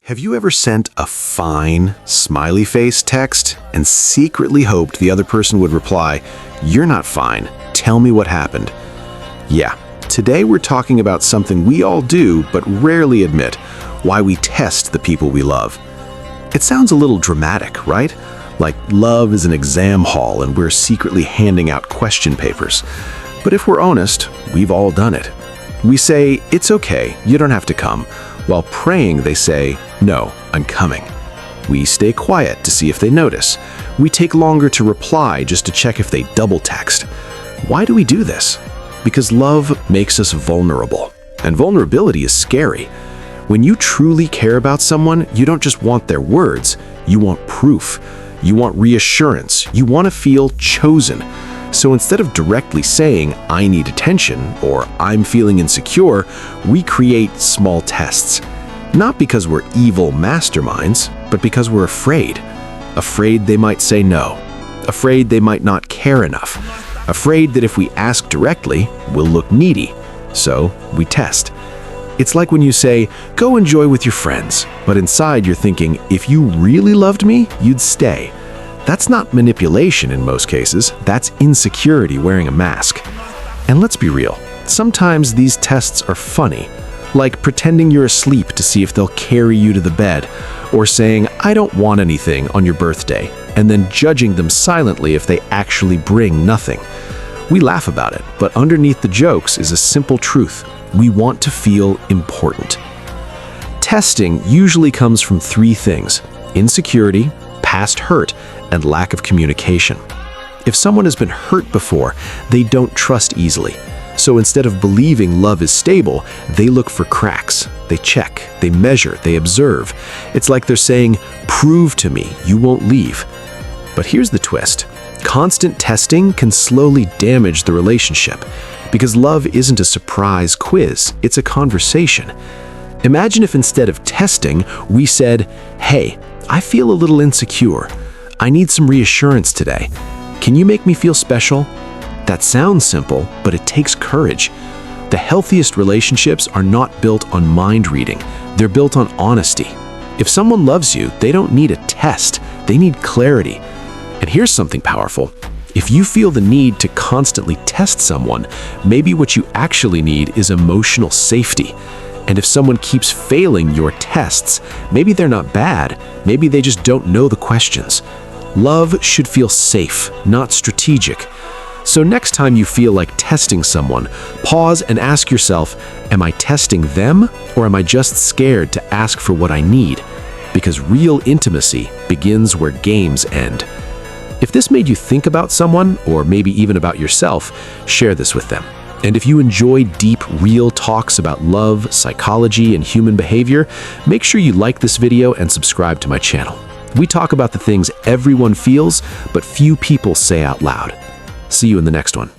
Have you ever sent a fine, smiley face text and secretly hoped the other person would reply, "You're not fine, tell me what happened"? Yeah, today we're talking about something we all do but rarely admit, why we test the people we love. It sounds a little dramatic, right? Like love is an exam hall and we're secretly handing out question papers. But if we're honest, we've all done it. We say, "It's okay, you don't have to come," while praying they say, "No, I'm coming." We stay quiet to see if they notice. We take longer to reply just to check if they double text. Why do we do this? Because love makes us vulnerable. And vulnerability is scary. When you truly care about someone, you don't just want their words, you want proof. You want reassurance. You want to feel chosen. So instead of directly saying, "I need attention," or "I'm feeling insecure," we create small tests. Not because we're evil masterminds, but because we're afraid. Afraid they might say no. Afraid they might not care enough. Afraid that if we ask directly, we'll look needy. So we test. It's like when you say, "Go enjoy with your friends," but inside you're thinking, "If you really loved me, you'd stay." That's not manipulation in most cases, that's insecurity wearing a mask. And let's be real, sometimes these tests are funny, like pretending you're asleep to see if they'll carry you to the bed, or saying, "I don't want anything" on your birthday, and then judging them silently if they actually bring nothing. We laugh about it, but underneath the jokes is a simple truth. We want to feel important. Testing usually comes from three things: insecurity, past hurt, and lack of communication. If someone has been hurt before, they don't trust easily. So instead of believing love is stable, they look for cracks. They check, they measure, they observe. It's like they're saying, "Prove to me you won't leave." But here's the twist. Constant testing can slowly damage the relationship, because love isn't a surprise quiz, it's a conversation. Imagine if instead of testing, we said, "Hey, I feel a little insecure. I need some reassurance today. Can you make me feel special?" That sounds simple, but it takes courage. The healthiest relationships are not built on mind reading. They're built on honesty. If someone loves you, they don't need a test. They need clarity. And here's something powerful. If you feel the need to constantly test someone, maybe what you actually need is emotional safety. And if someone keeps failing your tests, maybe they're not bad. Maybe they just don't know the questions. Love should feel safe, not strategic. So next time you feel like testing someone, pause and ask yourself, am I testing them, or am I just scared to ask for what I need? Because real intimacy begins where games end. If this made you think about someone, or maybe even about yourself, share this with them. And if you enjoy deep, real talks about love, psychology, and human behavior, make sure you like this video and subscribe to my channel. We talk about the things everyone feels, but few people say out loud. See you in the next one.